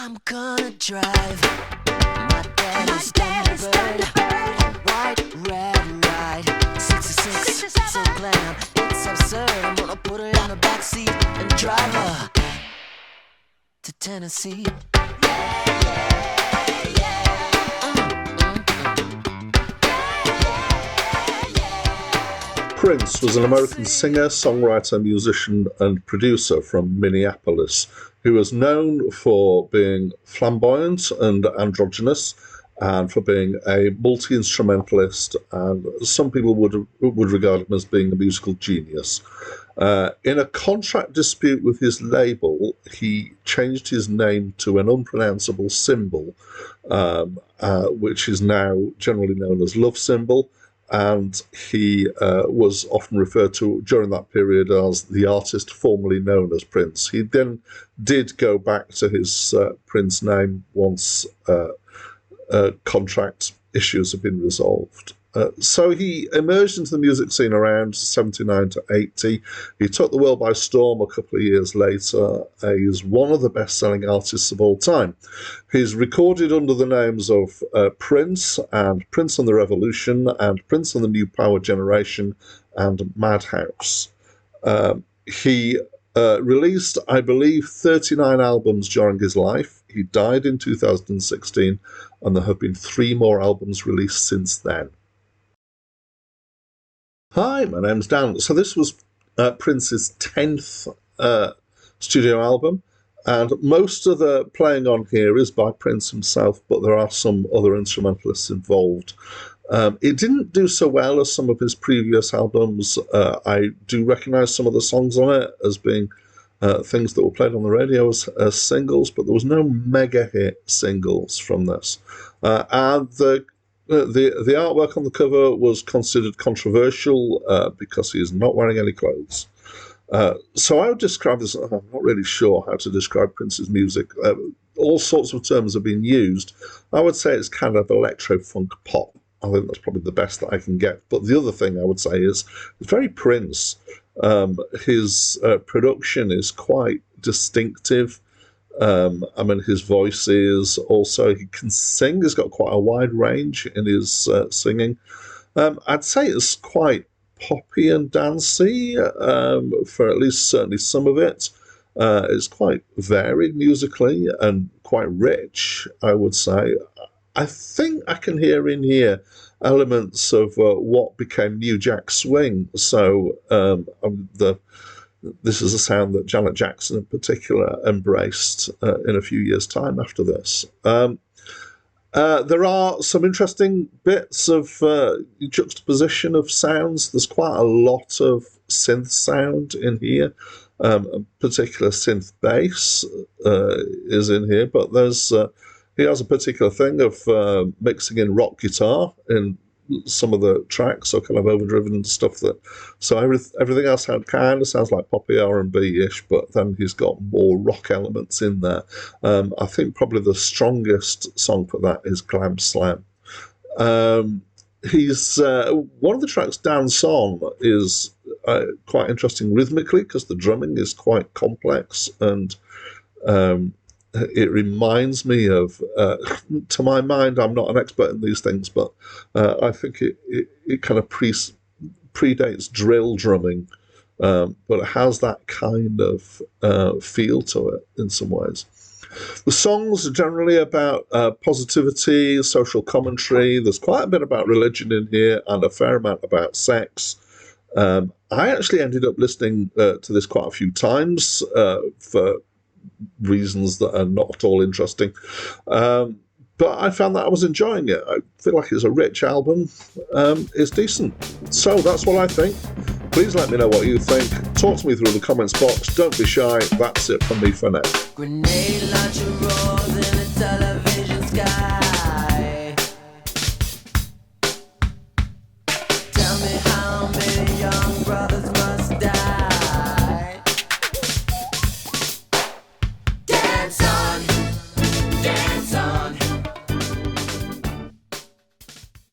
I'm gonna drive my daddy's Thunderbird. White, red, ride 66, so glam, it's absurd. I'm gonna put her in the backseat and drive her to Tennessee. Prince was an American singer, songwriter, musician, and producer from Minneapolis who was known for being flamboyant and androgynous and for being a multi-instrumentalist, and some people would regard him as being a musical genius. In a contract dispute with his label, he changed his name to an unpronounceable symbol, which is now generally known as Love Symbol. And he was often referred to during that period as the artist formerly known as Prince. He then did go back to his Prince name once contract issues have been resolved. So he emerged into the music scene around 79 to 80. He took the world by storm a couple of years later. He's one of the best-selling artists of all time. He's recorded under the names of Prince and Prince and the Revolution and Prince and the New Power Generation and Madhouse. He released, I believe, 39 albums during his life. He died in 2016, and there have been 3 more albums released since then. Hi, my name's Dan. So this was Prince's 10th studio album, and most of the playing on here is by Prince himself, but there are some other instrumentalists involved. It didn't do so well as some of his previous albums. I do recognise some of the songs on it as being things that were played on the radio as singles, but there was no mega hit singles from this. And the artwork on the cover was considered controversial because he is not wearing any clothes. So I would describe this, I'm not really sure how to describe Prince's music. All sorts of terms have been used. I would say it's kind of electro-funk-pop. I think that's probably the best that I can get. But the other thing I would say is it's very Prince. His production is quite distinctive. I mean, his voice is also, he can sing. He's got quite a wide range in his singing. I'd say it's quite poppy and dancey for at least certainly some of it. It's quite varied musically and quite rich, I would say. I think I can hear in here elements of what became New Jack Swing. So this is a sound that Janet Jackson in particular embraced in a few years' time after this. There are some interesting bits of juxtaposition of sounds. There's quite a lot of synth sound in here. A particular synth bass is in here, but there's he has a particular thing of mixing in rock guitar in some of the tracks, so kind of overdriven stuff. So everything else kind of sounds like poppy R&B-ish, but then he's got more rock elements in there. I think probably the strongest song for that is Glam Slam. He's one of the tracks, Dance On, is quite interesting rhythmically because the drumming is quite complex, and it reminds me of, to my mind, I'm not an expert in these things, but I think it kind of predates drill drumming, but it has that kind of feel to it in some ways. The songs are generally about positivity, social commentary. There's quite a bit about religion in here and a fair amount about sex. I actually ended up listening to this quite a few times for reasons that are not at all interesting. But I found that I was enjoying it. I feel like it's a rich album. It's decent. So that's what I think. Please let me know what you think. Talk to me through the comments box. Don't be shy. That's it from me for now. Grenade launcher roars in the television sky.